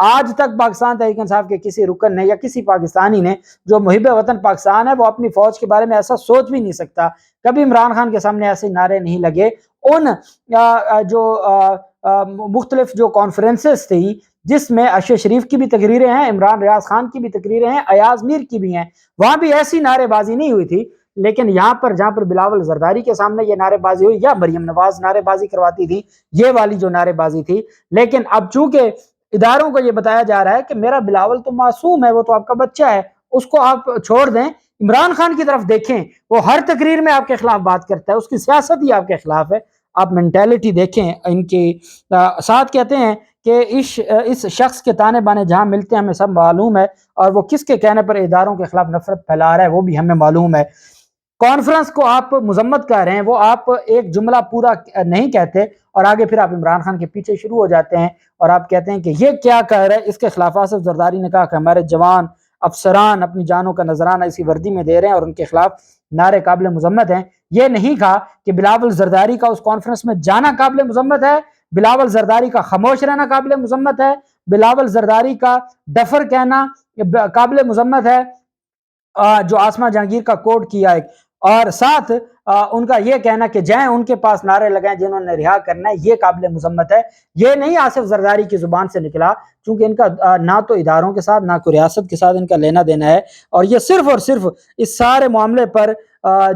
آج تک پاکستان تحریک انصاف کے کسی رکن نے یا کسی پاکستانی نے جو محب وطن پاکستان ہے وہ اپنی فوج کے بارے میں ایسا سوچ بھی نہیں سکتا. کبھی عمران خان کے سامنے ایسے نعرے نہیں لگے. ان جو مختلف جو کانفرنسز تھیں جس میں اشرف شریف کی بھی تقریریں ہیں، عمران ریاض خان کی بھی تقریریں ہیں، ایاز میر کی بھی ہیں، وہاں بھی ایسی نعرے بازی نہیں ہوئی تھی. لیکن یہاں پر جہاں پر بلاول زرداری کے سامنے یہ نعرے بازی ہوئی یا مریم نواز نعرے بازی کرواتی تھی، یہ والی جو نعرے بازی تھی. لیکن اب چونکہ اداروں کو یہ بتایا جا رہا ہے کہ میرا بلاول تو معصوم ہے، وہ تو آپ کا بچہ ہے، اس کو آپ چھوڑ دیں. عمران خان کی طرف دیکھیں، وہ ہر تقریر میں آپ کے خلاف بات کرتا ہے، اس کی سیاست ہی آپ کے خلاف ہے. آپ مینٹیلٹی دیکھیں ان کی. ساتھ کہتے ہیں کہ اس شخص کے تانے بانے جہاں ملتے ہیں ہمیں سب معلوم ہے، اور وہ کس کے کہنے پر اداروں کے خلاف نفرت پھیلا رہا ہے وہ بھی ہمیں معلوم ہے. کانفرنس کو آپ مذمت کر رہے ہیں، وہ آپ ایک جملہ پورا نہیں کہتے اور آگے پھر آپ عمران خان کے پیچھے شروع ہو جاتے ہیں اور آپ کہتے ہیں کہ یہ کیا کہہ رہا ہے. اس کے خلاف آصف زرداری نے کہا کہ ہمارے جوان افسران اپنی جانوں کا نذرانہ اسی وردی میں دے رہے ہیں اور ان کے خلاف نعرے قابل مذمت ہیں. یہ نہیں کہا کہ بلاول زرداری کا اس کانفرنس میں جانا قابل مذمت ہے، بلاول زرداری کا خاموش رہنا قابل مذمت ہے، بلاول زرداری کا ڈفر کہنا قابل مذمت ہے، جو آسما جہانگیر کا کوٹ کیا ایک، اور ساتھ ان کا یہ کہنا کہ جائیں ان کے پاس نعرے لگائیں جنہوں نے رہا کرنا ہے، یہ قابل مذمت ہے. یہ نہیں آصف زرداری کی زبان سے نکلا، چونکہ ان کا نہ تو اداروں کے ساتھ نہ کوئی ریاست کے ساتھ ان کا لینا دینا ہے، اور یہ صرف اور صرف اس سارے معاملے پر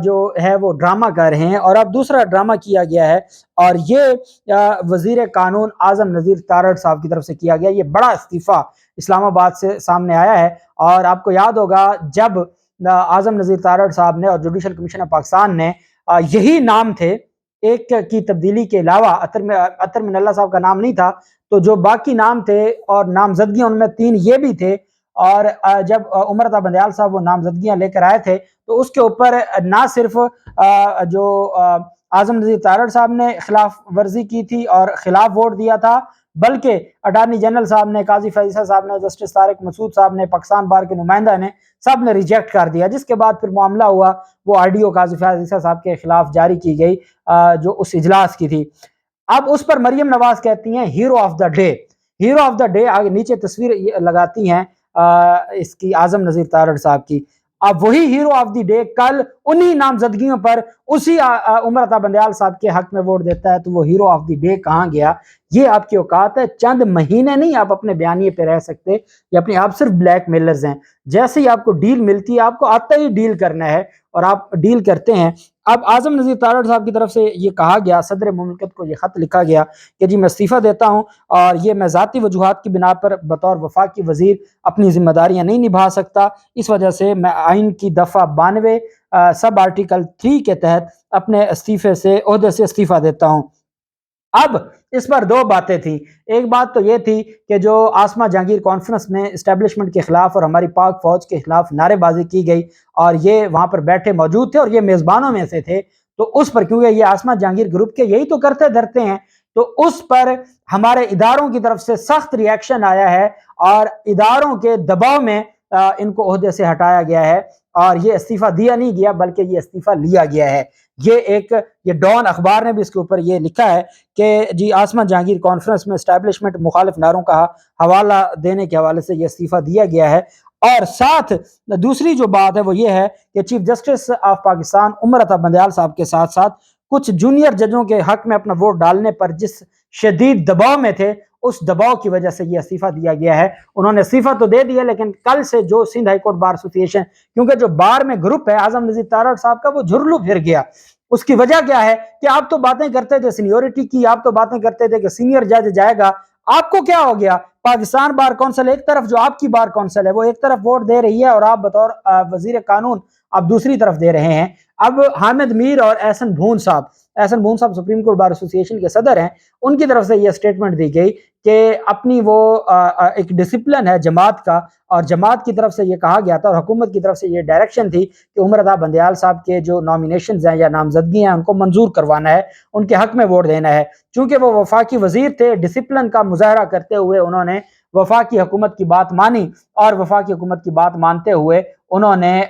جو ہے وہ ڈرامہ کر رہے ہیں. اور اب دوسرا ڈرامہ کیا گیا ہے اور یہ وزیر قانون اعظم نذیر تارڑ صاحب کی طرف سے کیا گیا. یہ بڑا استعفیٰ اسلام آباد سے سامنے آیا ہے، اور آپ کو یاد ہوگا جب اعظم نذیر تارڑ صاحب نے اور جوڈیشل کمیشن آف پاکستان نے یہی نام تھے، ایک کی تبدیلی کے علاوہ اطہر من اللہ صاحب کا نام نہیں تھا، تو جو باقی نام تھے اور نامزدگیاں ان میں 3 یہ بھی تھے. اور جب عمر عطا بندیال صاحب وہ نامزدگیاں لے کر آئے تھے تو اس کے اوپر نہ صرف جو اعظم نذیر تارڑ صاحب نے خلاف ورزی کی تھی اور خلاف ووٹ دیا تھا، بلکہ اٹارنی جنرل صاحب نے، قاضی فیصل صاحب نے، جسٹس طارق مسعود صاحب نے، پاکستان بار کے نمائندہ نے، سب نے ریجیکٹ کر دیا. جس کے بعد پھر معاملہ ہوا، وہ آرڈیو قاضی فیصل صاحب کے خلاف جاری کی گئی جو اس اجلاس کی تھی. اب اس پر مریم نواز کہتی ہیں hero of the day. Hero of the day آگے نیچے تصویر لگاتی ہیں اس کی اعظم نذیر تارڑ صاحب کی. اب وہی ہیرو آف دی ڈے کل انہی نامزدگیوں پر اسی عمر عطا بندیال صاحب کے حق میں ووٹ دیتا ہے، تو وہ ہیرو آف دی ڈے کہاں گیا؟ یہ آپ کی اوقات ہے. چند مہینے نہیں آپ اپنے بیانیے پہ رہ سکتے، یا اپنے آپ صرف بلیک میلرز ہیں. جیسے ہی آپ کو ڈیل ملتی ہے آپ کو آتا ہی ڈیل کرنا ہے اور آپ ڈیل کرتے ہیں. اب اعظم نذیر تارڑ صاحب کی طرف سے یہ کہا گیا، صدر مملکت کو یہ خط لکھا گیا کہ جی میں استعفیٰ دیتا ہوں، اور یہ میں ذاتی وجوہات کی بنا پر بطور وفاقی وزیر اپنی ذمہ داریاں نہیں نبھا سکتا، اس وجہ سے میں آئین کی دفعہ 92 سب آرٹیکل 3 کے تحت اپنے استعفے سے عہدے سے استعفیٰ دیتا ہوں. اب اس پر 2 باتیں تھیں. ایک بات تو یہ تھی کہ جو آسما جہانگیر کانفرنس میں اسٹیبلشمنٹ کے خلاف اور ہماری پاک فوج کے خلاف نعرے بازی کی گئی، اور یہ وہاں پر بیٹھے موجود تھے اور یہ میزبانوں میں سے تھے، تو اس پر کیونکہ یہ آسما جہانگیر گروپ کے یہی تو کرتے دھرتے ہیں، تو اس پر ہمارے اداروں کی طرف سے سخت ری ایکشن آیا ہے اور اداروں کے دباؤ میں ان کو عہدے سے ہٹایا گیا ہے. اور یہ استعفیٰ دیا نہیں گیا بلکہ یہ استعفیٰ لیا گیا ہے. یہ ڈان اخبار نے بھی اس کے اوپر یہ لکھا ہے کہ جی آسما جہانگیر کانفرنس میں اسٹیبلشمنٹ مخالف نعروں کا حوالہ دینے کے حوالے سے یہ استعفیٰ دیا گیا ہے. اور ساتھ دوسری جو بات ہے وہ یہ ہے کہ chief justice of Pakistan Umar Ata Bandial صاحب کے ساتھ ساتھ کچھ جونیئر ججوں کے حق میں اپنا ووٹ ڈالنے پر جس شدید دباؤ میں تھے، اس دباؤ کی وجہ سے یہ استعفیٰ دیا گیا ہے. انہوں نے استعفیٰ تو دے دیا، لیکن کل سے جو سندھ ہائی کورٹ بار ایسوسی ایشن، کیونکہ جو بار میں گروپ ہے اعظم نذیر تارڑ صاحب کا، وہ جھرلو پھر گیا. اس کی وجہ کیا ہے کہ آپ تو باتیں کرتے تھے سینیورٹی کی، آپ تو باتیں کرتے تھے کہ سینئر جج جائے گا. آپ کو کیا ہو گیا؟ پاکستان بار کونسل ایک طرف، جو آپ کی بار کونسل ہے وہ ایک طرف ووٹ دے رہی ہے اور آپ بطور وزیر قانون آپ دوسری طرف دے رہے ہیں. اب حامد میر اور احسن بھون صاحب سپریم کورٹ بار ایسوسی ایشن کے صدر ہیں، ان کی طرف سے یہ سٹیٹمنٹ دی گئی کہ اپنی وہ ایک ڈسپلن ہے جماعت کا، اور جماعت کی طرف سے یہ کہا گیا تھا اور حکومت کی طرف سے یہ ڈائریکشن تھی کہ عمر عطا بندیال صاحب کے جو نامینیشنز ہیں یا نامزدگی ہیں ان کو منظور کروانا ہے، ان کے حق میں ووٹ دینا ہے. چونکہ وہ وفاقی وزیر تھے، ڈسپلن کا مظاہرہ کرتے ہوئے انہوں نے وفاقی حکومت کی بات مانی، اور وفاقی حکومت کی بات مانتے ہوئے انہوں نے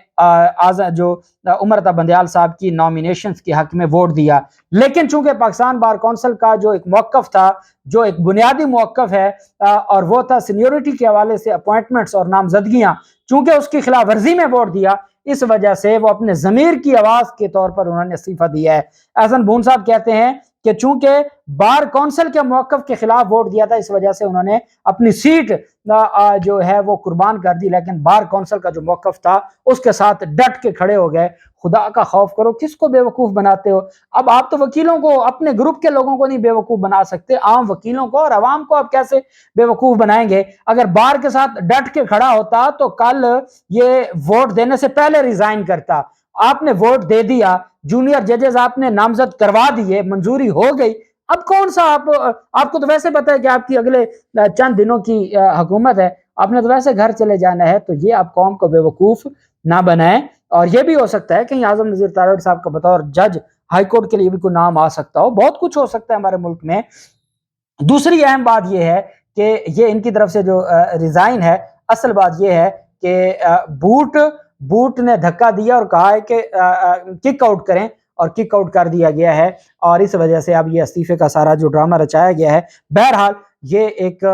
جو عمر عطا بندیال صاحب کی نامینیشنز کے حق میں ووٹ دیا، لیکن چونکہ پاکستان بار کونسل کا جو ایک موقف تھا، جو ایک بنیادی موقف ہے، اور وہ تھا سینیورٹی کے حوالے سے اپوائنٹمنٹس اور نامزدگیاں، چونکہ اس کی خلاف ورزی میں ووٹ دیا، اس وجہ سے وہ اپنے ضمیر کی آواز کے طور پر انہوں نے استعفیٰ دیا ہے۔ احسن بون صاحب کہتے ہیں کہ چونکہ بار کونسل کے موقف کے خلاف ووٹ دیا تھا، اس وجہ سے انہوں نے اپنی سیٹ جو ہے وہ قربان کر دی، لیکن بار کونسل کا جو موقف تھا اس کے ساتھ ڈٹ کے کھڑے ہو گئے۔ خدا کا خوف کرو، کس کو بے وقوف بناتے ہو؟ اب آپ تو وکیلوں کو، اپنے گروپ کے لوگوں کو نہیں بے وقوف بنا سکتے، عام وکیلوں کو اور عوام کو آپ کیسے بے وقوف بنائیں گے؟ اگر بار کے ساتھ ڈٹ کے کھڑا ہوتا تو کل یہ ووٹ دینے سے پہلے ریزائن کرتا۔ آپ نے ووٹ دے دیا، جونیئر ججز آپ نے نامزد کروا دیے، منظوری ہو گئی، اب کون سا آپ کو تو ویسے پتا ہے کہ آپ کی اگلے چند دنوں کی حکومت ہے، آپ نے تو ویسے گھر چلے جانا ہے، تو یہ آپ قوم کو بے وقوف نہ بنائیں۔ اور یہ بھی ہو سکتا ہے کہ اعظم نذیر تارڑ صاحب کا بطور جج ہائی کورٹ کے لیے بھی کوئی نام آ سکتا ہو، بہت کچھ ہو سکتا ہے ہمارے ملک میں۔ دوسری اہم بات یہ ہے کہ یہ ان کی طرف سے جو ریزائن ہے، اصل بات یہ ہے کہ بوٹ نے دھکا دیا اور کہا ہے کہ کک آؤٹ کریں، اور کک آؤٹ کر دیا گیا ہے، اور اس وجہ سے اب یہ استعفے کا سارا جو ڈرامہ رچایا گیا ہے۔ بہرحال یہ ایک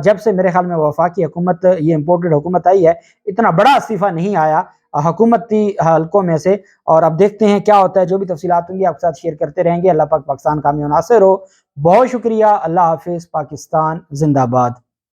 جب سے میرے خیال میں وفاقی حکومت، یہ امپورٹڈ حکومت آئی ہے، اتنا بڑا استعفیٰ نہیں آیا حکومتی حلقوں میں سے، اور اب دیکھتے ہیں کیا ہوتا ہے۔ جو بھی تفصیلات ہوں گی آپ کے ساتھ شیئر کرتے رہیں گے۔ اللہ پاک پاکستان کامیاب ناصر ہو۔ بہت شکریہ، اللہ حافظ، پاکستان زندہ باد۔